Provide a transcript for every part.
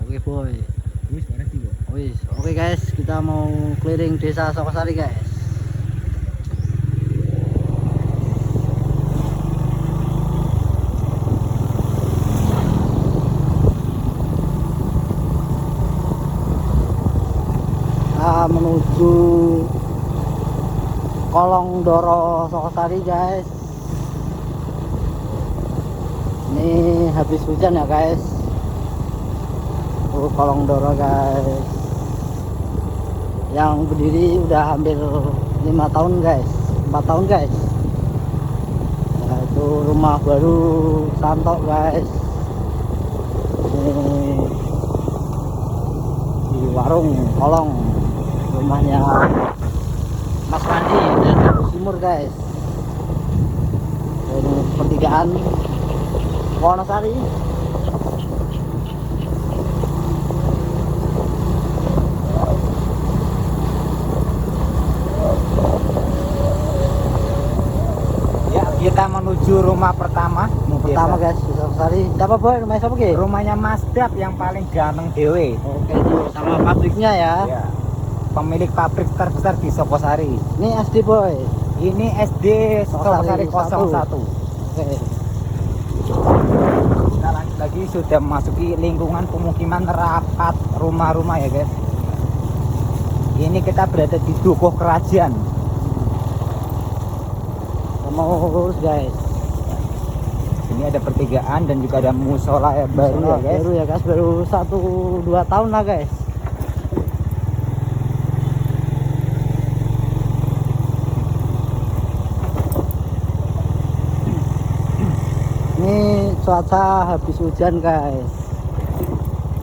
Oke boy. Wis bareng tiba. Wis, oke guys, kita mau keliling desa Sokosari guys. Kita menuju Kolong Doro Sokosari guys. Ini habis hujan ya guys. Kolong Doro guys, yang berdiri udah hampir 5 tahun guys, 4 tahun guys. Nah, itu rumah baru Santo guys. Ini di warung Kolong, rumahnya Mas Randi dan Simur guys. Ini pertigaan Wonosari. Kita menuju rumah pertama. Guys, Sokosari. Siapa boy? Rumahnya siapa ke? Rumahnya Mas Dap yang paling ganteng dewe. Oke, itu sama pabriknya ya. Ya. Pemilik pabrik terbesar di Sokosari. Ini SD boy. Ini SD Sokosari 01. Oke. Kita lanjut lagi, sudah memasuki lingkungan pemukiman rapat rumah-rumah ya guys. Ini kita berada di Dukuh Kerajaan. Mau lurus guys. Ini ada pertigaan dan juga ada musola ya, baru ya guys. Baru ya guys, baru 1-2 tahun lah guys. Ini cuaca habis hujan guys.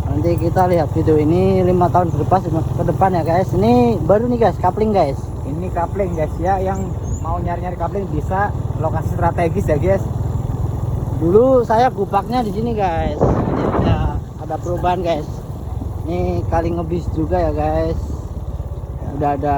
Nanti kita lihat video ini 5 tahun ke depan ya guys. Ini baru nih guys, kapling guys. Ini kapling guys ya, yang mau nyari-nyari kapling bisa, lokasi strategis ya guys. Dulu saya gupaknya di sini guys. Ini udah ada perubahan guys. Ini kali ngebis juga ya guys. Udah ada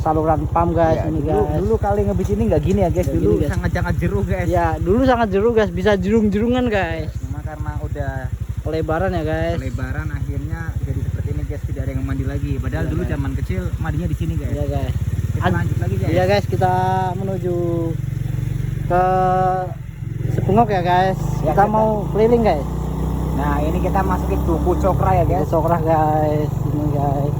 saluran pump guys Ya, ini dulu, guys. dulu kali ngebis ini nggak gini ya guys. Nggak Dulu gini, guys. sangat jeruh guys. Ya dulu sangat jeru guys, bisa jerung-jerungan guys. Cuma karena udah Pelebaran ya guys. lebaran akhirnya jadi seperti ini guys, tidak ada yang mandi lagi. Padahal Iya, dulu guys. zaman kecil mandinya di sini guys. Iya guys. Kita lanjut lagi guys. Iya guys, kita menuju ke Sebungok ya guys. Ya, Kita kita- mau keliling guys. Nah ini kita masukin Dukuh Cokra ya guys. Sokrah guys, ini guys.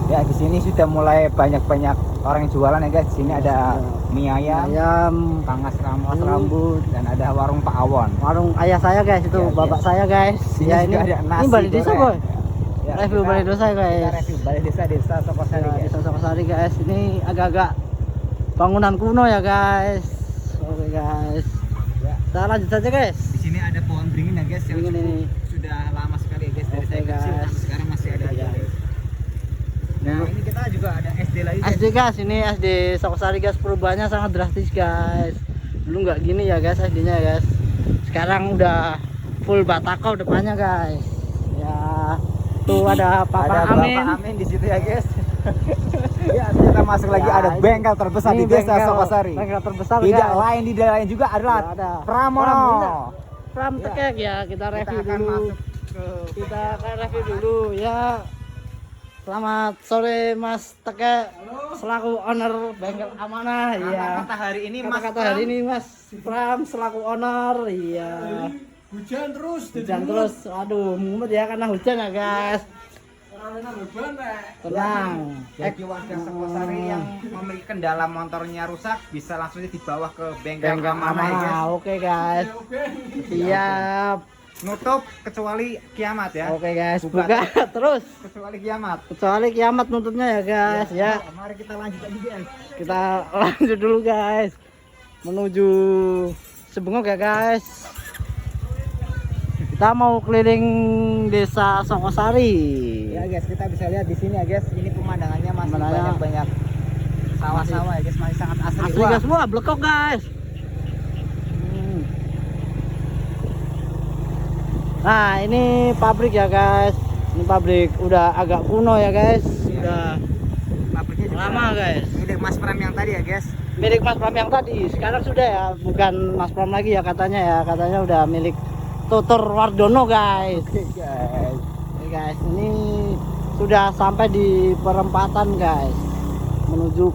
Ya di sini sudah mulai banyak-banyak orang yang jualan ya guys. Di sini ada mie ayam, Ayam, pangas rambut, rambut, dan ada warung Pak Awon. warung ayah saya guys, itu Ya, bapak saya guys. Sini Ya juga ini ada nasi ini balai desa goreng. boy. Ya, Review balai desa Kita guys. review balai desa Sokosari Ya, guys. desa Sokosari guys. Ini agak-agak bangunan kuno ya guys. Oke guys. Ya. Kita lanjut saja guys. Di sini ada pohon beringin ya guys, yang Beringin cukup ini. sudah lama sekali ya guys, dari Oke, saya kecil guys. sampai sekarang masih ada aja guys. Nah ini kita juga ada SD lagi guys. SD guys, ini SD Sokosari guys, perubahannya sangat drastis guys. Dulu nggak gini ya guys SD-nya ya guys. Sekarang udah full batakau depannya guys. Ya, tuh ada Papa Ada Amin. Bapak Amin di situ ya guys. Ya kita masuk lagi, Ya, ada ini- bengkel terbesar ini di desa bengkel- Sokosari. Bengkel terbesar Tidak guys. lain di lain juga adalah Ya, ada. Pramono. Pram Ya. Tekek ya, kita Kita review akan dulu. masuk ke Kita akan review dulu ya. Selamat sore Mas Tekek, selaku owner bengkel Amanah. Iya. kata hari ini Mas Kata-kata hari ini Mas Pram selaku owner. Iya. Hujan terus Hujan terus, aduh mumet ya karena hujan ya guys. Tenang. Bagi warga Sokosari yang memiliki kendala motornya rusak bisa langsung di bawah ke bengkel Bengkel Amanah ya guys. Amanah. Oke guys. Siap. Nutup kecuali kiamat ya. Oke guys, Buka. buka terus. Kecuali kiamat. Kecuali kiamat nutupnya ya guys ya. Mari kita lanjut lagi guys. Kita lanjut dulu guys. Menuju Sebungok ya guys. Kita mau keliling desa Sokosari. Ya guys, kita bisa lihat di sini ya guys. Ini pemandangannya masih Pemandangannya- banyak sawah-sawah ya guys, masih sangat asri. Asli guys, semua blekok guys. Nah ini pabrik ya guys. Ini pabrik udah agak kuno ya guys. Udah Pabriknya juga lama guys. milik Mas Pram yang tadi ya guys. Milik Mas Pram yang tadi. Sekarang sudah ya, bukan Mas Pram lagi ya katanya ya. Katanya udah milik Tutur Wardono guys. Oke guys. Oke guys, ini sudah sampai di perempatan guys, menuju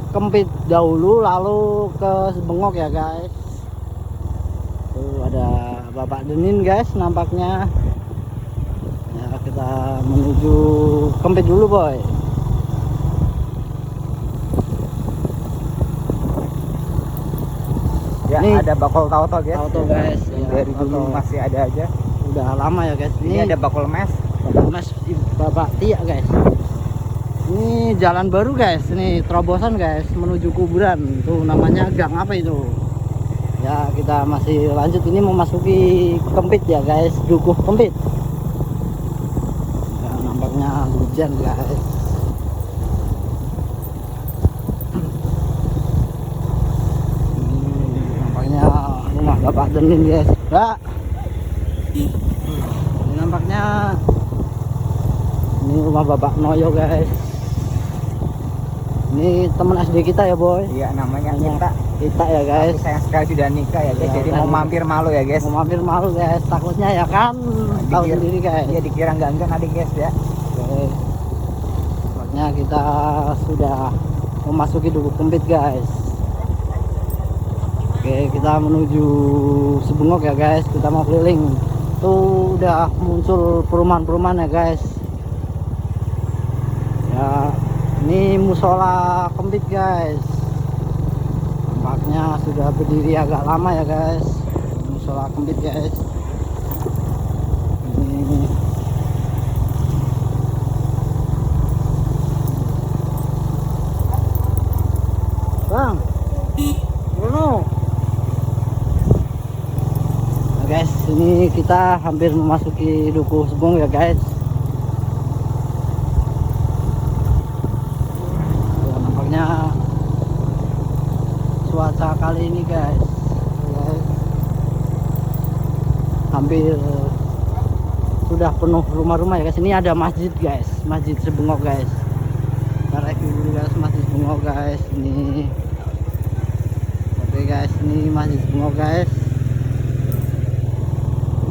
Kempit dahulu lalu ke Sebengok ya guys. Tuh ada Bapak Denin guys nampaknya. Ya kita menuju Kempit dulu boy. Ya Nih. ada bakul tauto guys. Tauto guys. Yang Ya, dari dulu tauto. masih ada aja. Udah lama ya guys. Ini ada bakul mes. Bapak Mas, Bapak Tia guys. Ini jalan baru guys, ini terobosan guys menuju kuburan. Tuh namanya gang apa itu? Ya kita masih lanjut, ini memasuki Kempit ya guys, Dukuh Kempit. Ya, nampaknya hujan guys. Ini nampaknya rumah Bapak Denin guys. Pak. Ini nampaknya ini rumah Bapak Noyo guys. Ini teman SD kita ya boy. Iya namanya Kita ya guys. Tapi sayang sekali sudah nikah ya guys. Ya, Jadi kan. mau mampir malu ya guys. Mau mampir malu guys, takutnya ya kan tahu Dikira- sendiri guys. Iya dikira enggak adik guys ya. Oke. Makanya kita sudah memasuki Dukuh Kempit guys. Oke, kita menuju Sebengok ya guys. Kita mau keliling. Tuh udah muncul perumahan-perumahan ya guys. Ya, ini musola Kempit guys. Nampaknya sudah berdiri agak lama ya guys. Musola Kempit guys. Ini Bang, Bruno. Nah, guys, ini kita hampir memasuki Dukuh Sebengok ya guys. Ya, nampaknya cuaca kali ini guys, hampir sudah penuh rumah-rumah ya guys. Ini ada masjid guys, Masjid Sebengok guys. Kita review dulu guys Masjid Sebengok guys. Ini oke guys, ini Masjid Sebengok guys.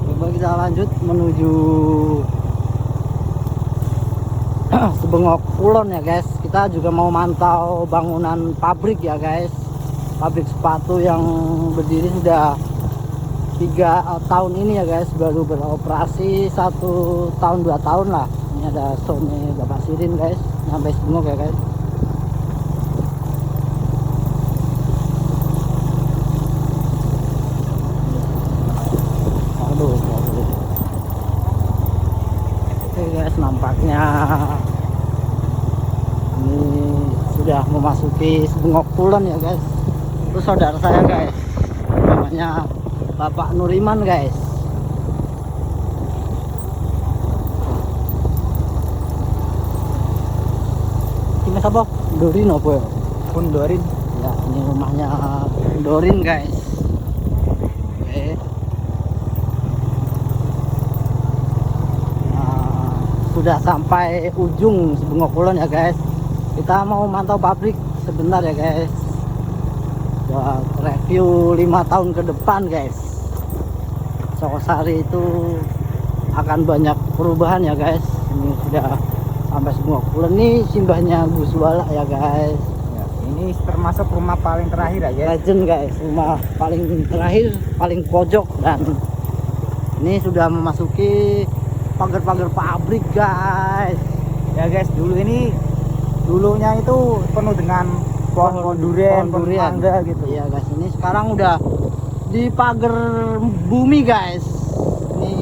Coba kita lanjut menuju Sebengok Kulon ya guys. Kita juga mau mantau bangunan pabrik ya guys, pabrik sepatu yang berdiri sudah 3 tahun ini ya guys, baru beroperasi 1 tahun 2 tahun lah. Ini ada Sony Bapak Sirin guys, sampai Sebengok ya guys. Aduh, oke guys, nampaknya ini sudah memasuki Sebengok Kulon ya guys. Itu saudara saya guys, namanya Bapak Nuriman guys. Ini apa? Dorin apa ya? Pundorin. Ya, ini rumahnya Dorin guys. Oke. Nah, sudah sampai ujung Sebengok Kulon ya guys. Kita mau mantau pabrik sebentar ya guys. Buat review 5 tahun ke depan guys. Sokosari itu akan banyak perubahan ya guys. Ini sudah sampai Sebengok Kulon, ini simbahnya Gus Wala ya guys. Ya, ini termasuk rumah paling terakhir aja. Legend guys, rumah paling terakhir, paling pojok, dan ini sudah memasuki pagar-pagar pabrik guys. Ya guys, dulunya itu penuh dengan pohon durian, pohon mangga gitu. Iya guys, ini sekarang udah di pagar bumi guys. Ini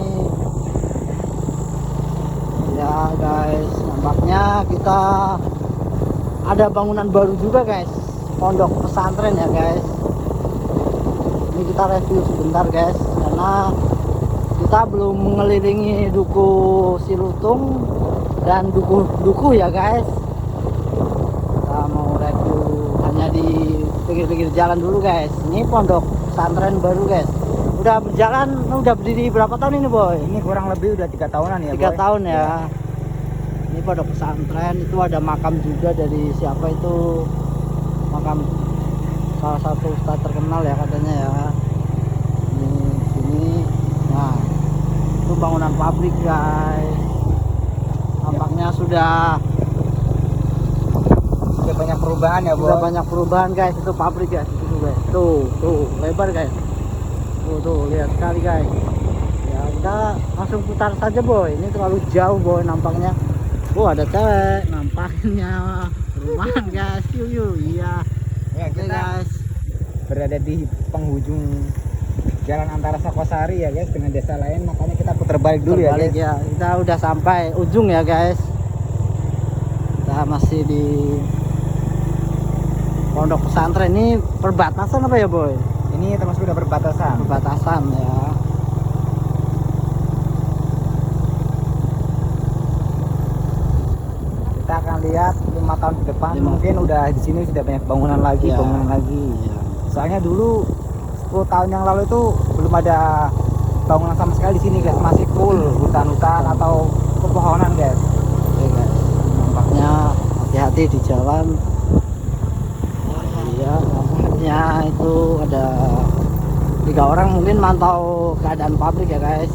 ya guys, nampaknya kita ada bangunan baru juga guys, pondok pesantren ya guys. Ini kita review sebentar guys, karena kita belum mengelilingi Dukuh Silutung dan Dukuh ya guys. Kita mau review hanya di pinggir-pinggir jalan dulu guys. Ini pondok pesantren baru guys, udah berjalan, udah berdiri berapa tahun ini boy? Ini kurang lebih udah 3 tahunan ya. 3 Boy? tahun ya. Ini pondok pesantren, itu ada makam juga dari siapa itu, makam salah satu ustadz terkenal ya katanya ya. Ini sini. Nah, bangunan pabrik guys. Nampaknya sudah banyak perubahan ya, udah Bos. banyak perubahan guys. Itu pabrik guys, itu guys. Tuh lebar guys. Tuh lihat sekali guys. Ya kita langsung putar saja boy. Ini terlalu jauh boy nampaknya. Ada cewek nampaknya perumahan guys. Yuk iya. Ya, Oke kita guys. berada di penghujung jalan antara Sakosari ya guys dengan desa lain, makanya kita putar balik dulu ya Terbalik guys. ya. Kita udah sampai ujung ya guys. Kita masih di pondok pesantren. Ini perbatasan apa ya boy? Ini termasuk udah perbatasan. Perbatasan ya. Kita akan lihat 5 tahun ke depan 5 mungkin udah di sini sudah banyak bangunan lagi, Ya. bangunan lagi. Ya. Soalnya dulu 10 tahun yang lalu itu belum ada bangunan sama sekali di sini guys, masih full hutan-hutan atau pepohonan guys. Oke guys. Nampaknya hati-hati di jalan. Iya, nampaknya itu ada 3 orang mungkin mantau keadaan pabrik ya guys.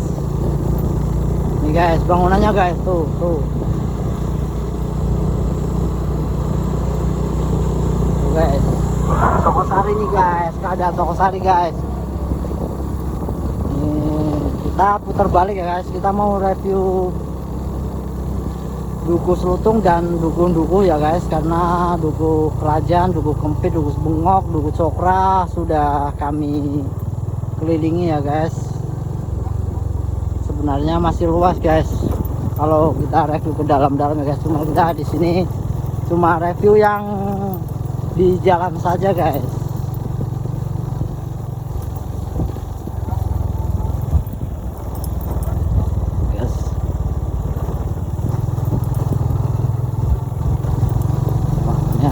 Nih guys, bangunannya guys, tuh. Tuh guys. Sokosari nih guys, keadaan Sokosari guys. Nih, kita putar balik ya guys. Kita mau review Duku Selutung dan Duku ya guys, karena Duku Kerajaan, Duku Kempit, Duku Bengok, Duku Cokra sudah kami kelilingi ya guys. Sebenarnya masih luas guys. Kalau kita review ke dalam-dalam ya guys, cuma kita di sini cuma review yang di jalan saja guys. Yes. Makanya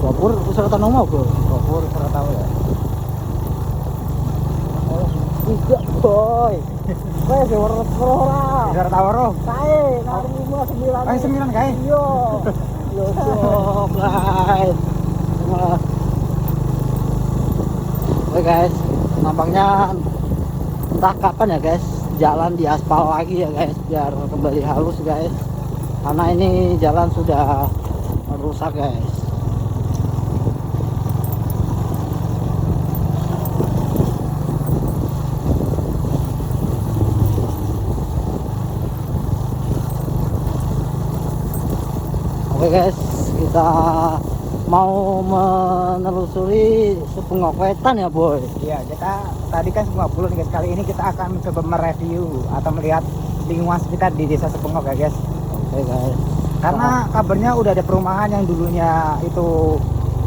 Bogor usaha tanah mau bro. Bogor pernah tahu ya. Tidak boy. Kayak warna ora. Bisa tahu roh. Kae, nang rumah 9. Ayo 9 guys. Yo. Yo guys. Oke guys, nampaknya entah kapan ya guys jalan di aspal lagi ya guys, biar kembali halus guys. Karena ini jalan sudah rusak guys. Oke guys, kita mau menelusuri Sepengok Wetan ya boy. Iya, kita tadi kan 50 nih guys. Kali ini kita akan mencoba mereview atau melihat lingkungan sekitar di desa Sepengok ya guys. Oke guys, Karena kabarnya udah ada perumahan yang dulunya itu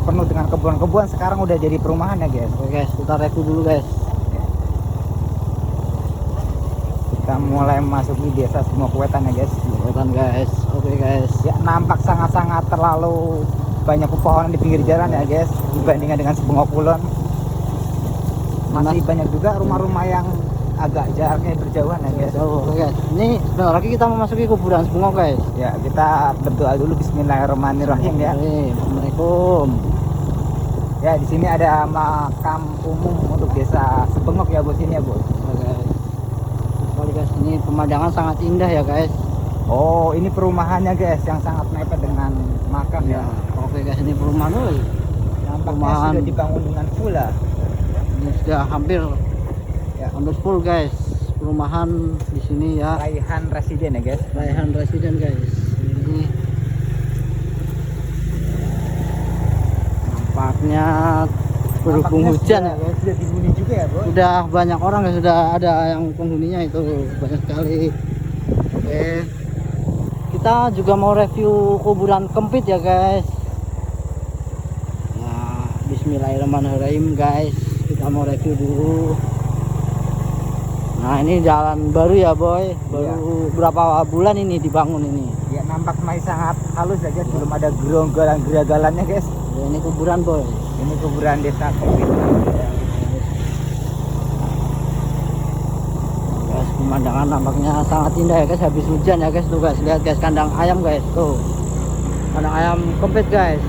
penuh dengan kebun-kebun, sekarang udah jadi perumahan ya guys. oke guys, kita review dulu guys. Kita mulai memasuki desa Sepengok Wetan ya guys. Wetan guys, oke guys. Ya, nampak sangat-sangat terlalu banyak pepohonan di pinggir jalan ya guys dibandingkan dengan Sepengok Kulon. Masih banyak juga rumah-rumah yang agak jaraknya berjauhan ya guys. Oke guys, ini sebentar lagi kita memasuki kuburan Sepengok guys. Ya, kita berdoa dulu bismillahirrahmanirrahim ya. Oke, Assalamualaikum. Ya, di sini ada makam umum untuk desa Sepengok ya bos, ini ya bos. Oke guys. Kali guys, ini pemandangan sangat indah ya guys. Oh, ini perumahannya guys yang sangat mepet dengan makam ya. Oke guys, ini perumahan loh. Nampaknya Perumahan. sudah dibangun dengan full lah. Ini sudah hampir Ya. full guys. Perumahan di sini ya. Raihan Residen ya guys. Raihan Residen guys. Ini nampaknya berhubung Nampaknya hujan ya sudah, guys. sudah dihuni juga ya bos. Sudah banyak orang ya, sudah ada yang penghuninya itu banyak sekali. Oke, kita juga mau review kuburan Kempit ya guys. Nah, bismillahirrahmanirrahim guys, kita mau review dulu. Nah, ini jalan baru ya boy, baru berapa bulan ini dibangun ini. Ya, nampak masih sangat halus ya guys, belum ada geronggalan-geragalannya guys. Ya, ini kuburan boy. Ini kuburan desa Kempit. Guys, pemandangan nampaknya sangat indah ya guys, habis hujan ya guys. Tuh guys, lihat guys, kandang ayam guys, tuh kandang ayam Kempit guys.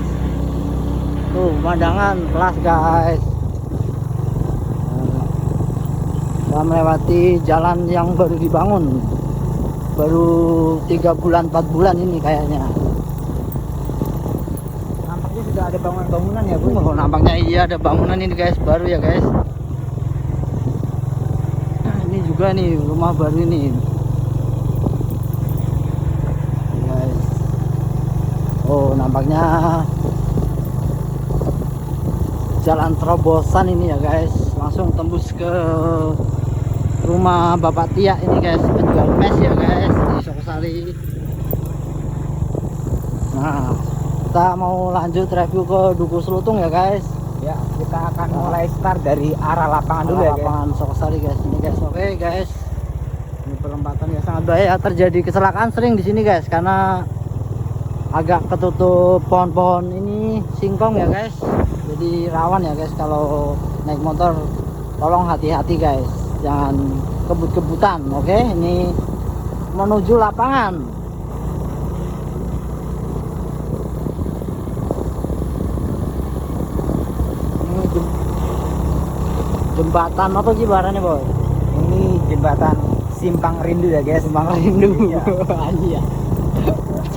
Tuh pemandangan kelas guys. Kita melewati jalan yang baru dibangun, baru 3 bulan 4 bulan ini kayaknya. Nampaknya sudah ada bangunan-bangunan ya Bu. Oh, nampaknya iya ada bangunan ini guys, baru ya guys. Nah, ini juga nih rumah baru ini guys. Oh, nampaknya jalan terobosan ini ya guys, langsung tembus ke rumah Bapak Tia ini guys, penjual mes ya guys di Sokosari. Nah, kita mau lanjut review ke Duku Selutung ya guys. Ya, kita akan mulai start dari arah lapangan dulu ya guys. Lapangan Sokosari guys ini guys. Oke guys, ini perempatan ya sangat bahaya, terjadi kecelakaan sering di sini guys karena agak ketutup pohon-pohon ini singkong ya guys, jadi rawan ya guys. Kalau naik motor tolong hati-hati guys, jangan kebut-kebutan. Oke, ini menuju lapangan. Ini jembatan apa sih barangnya boy? Ini jembatan Simpang Rindu ya guys. Simpang Rindu. Iya. Iya.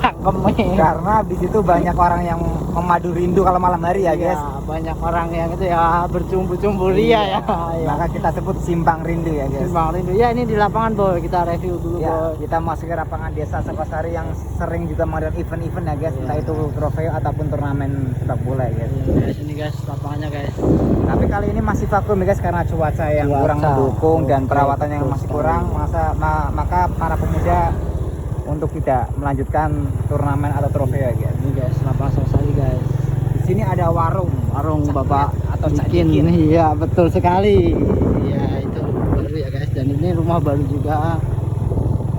Cakemnya. Karena di situ banyak orang yang memadu rindu kalau malam hari ya guys. Iya, banyak orang yang itu ya bercumbu-cumbu ria ya. Iya. Maka kita sebut Simpang Rindu ya guys. Simpang Rindu. Ya ini di lapangan boy, kita review dulu Ya, boy. kita masuk ke lapangan Desa Sokosari yang sering juga mengadakan event-event ya guys, Iya. entah itu trofeo ataupun turnamen sepak bola ya guys. Iya, guys, ini guys lapangannya guys. Tapi kali ini masih vakum ya guys karena cuaca yang Cuaca. kurang mendukung dan Oke, perawatan yang betul masih sekali. kurang, maka para pemuda untuk tidak melanjutkan turnamen atau trofeo ya guys. Ini guys lapangan Sokosari guys. Di sini ada warung Warung Cak Bapak Net atau Cak bikin Dikin. iya betul sekali. Iya itu baru ya guys, dan ini rumah baru juga.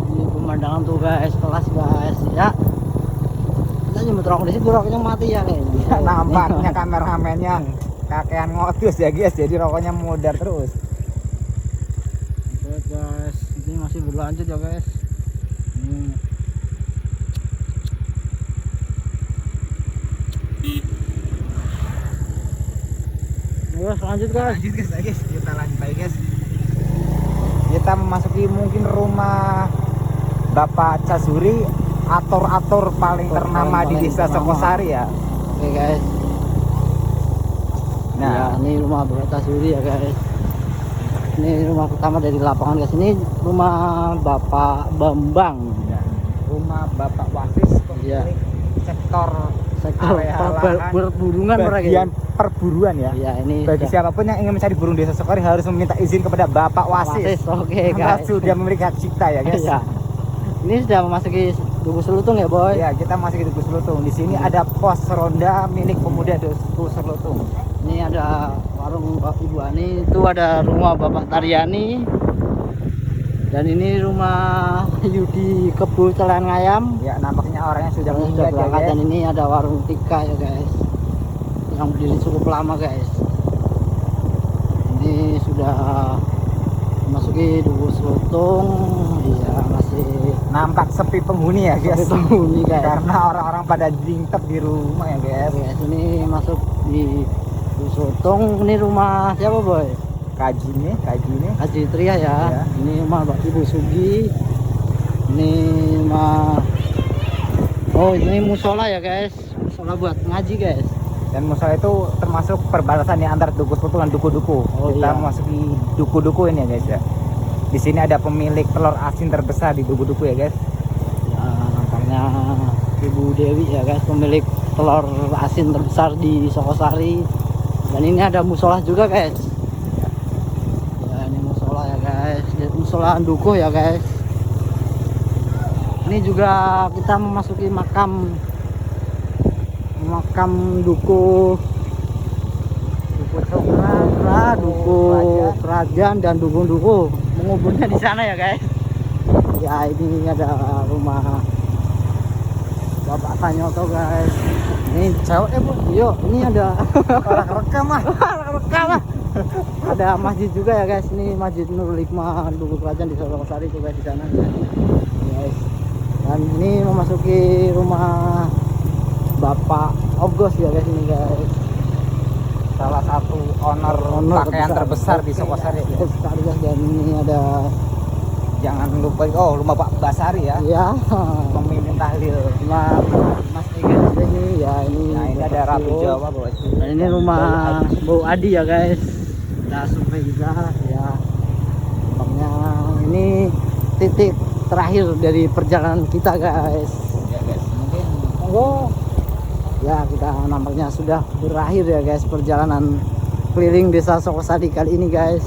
Ini pemandangan tuh guys, kelas guys ya. Kita nyemut rokok di situ, rokoknya mati ya kayaknya. Ya, nampaknya kameramennya kakean ngotus ya guys, jadi rokoknya mudar terus. Oke guys, ini masih berlanjut ya guys. Terus lanjut guys. Lanjut guys, kita lanjut lagi guys. Kita memasuki mungkin rumah Bapak Casuri, ator-ator paling Ator ternama di paling Desa ternama. Sokosari ya. Oke guys. Nah, Ya, ini rumah Bapak Tasuri ya guys. Ini rumah pertama dari lapangan guys. Ini rumah Bapak Bambang. ya, rumah Bapak Wasis Iya. pemilik sektor Sektor area lahan perburungan bagian perburuan ya. Ya ini Bagi siapapun yang ingin mencari burung Desa Sokosari harus meminta izin kepada Bapak Wasis. Oke Karena guys. sudah memiliki hak cipta ya guys. Ya. Ini sudah memasuki Duku Selutung ya boy. Ya, kita masih di Duku Selutung. Di sini ada pos ronda milik pemuda Duku Selutung. Ini ada warung Bapak Ibu Ani, itu ada rumah Bapak Taryani. Dan ini rumah Yudi Kebul Celan Ngayam. Ya, nampaknya orangnya sudah Sudah meninggal ya berangkat, guys. dan ini ada warung Tika ya guys, yang berdiri cukup lama guys. Ini sudah memasuki Duku Selutung. Iya masih Nampak sepi penghuni ya guys. sepi penghuni guys. Karena orang-orang pada jingtep di rumah ya guys. Guys, ini masuk di Duku Selutung. Ini rumah siapa boy? Kaji nih. Haji Tria ya. Ya. Ini rumah Mbak Ibu Sugi. Ini rumah, oh ini musola ya guys, musola buat ngaji guys. Dan musola itu termasuk perbatasan di antara Duku Selutung dan Duku-Duku. Oh, Kita iya. memasuki Duku-Duku ini ya guys ya. Di sini ada pemilik telur asin terbesar di Duku-Duku ya guys. Ya, nampaknya Ibu Dewi ya guys, pemilik telur asin terbesar di Sokosari. Dan ini ada musola juga guys. Ya ini musola ya guys, musola Dukuh ya guys. Ini juga kita memasuki makam Dukuh Cokra, Dukuh Kerajaan, dan Dukuh menguburnya di sana ya guys. Ya ini ada rumah Bapak Tanyoto guys. Ini cewek Bu. Yuk, ini ada Orang rekam mah. rekam lah. Ada masjid juga ya guys. Ini Masjid Nurul Hikmah Dukuh Kerajaan di Sokosari juga di sana guys. Dan ini memasuki rumah Bapak Ogos ya guys ini guys. Salah satu owner pakaian terbesar di Sokosari ya, Betul guys. sekali guys. Dan ini ada Jangan lupa, rumah Pak Basari ya, ya pemimpin tahlil. Mas Ega juga ini ya, ini Nah ini ada Ratu Jawa bawah itu. dan ini rumah Bu Adi ya guys. Kita survei juga ya, tampaknya ini titik terakhir dari perjalanan kita guys. Ya guys, mungkin Monggo. Ya, kita nampaknya sudah berakhir ya guys perjalanan keliling desa Sokosari kali ini guys.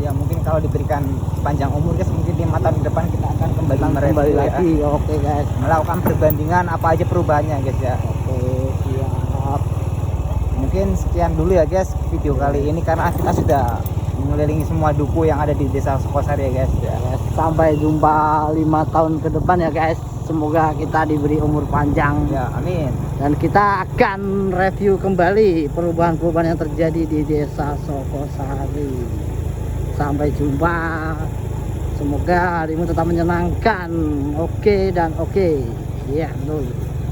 ya mungkin kalau diberikan panjang umur guys, mungkin 5 tahun ke depan kita akan kembali Kembali mereview ya. lagi. Oke guys. Melakukan perbandingan apa aja perubahannya guys ya. Oke, siap. Mungkin sekian dulu ya guys video kali ini, karena kita sudah mengelilingi semua duku yang ada di desa Sokosari ya guys ya. Guys, sampai jumpa 5 tahun ke depan ya guys. Semoga kita diberi umur panjang Ya amin. dan kita akan review kembali perubahan-perubahan yang terjadi di desa Sokosari. Sampai jumpa. Semoga harimu tetap menyenangkan. Oke dan oke. Iya, betul.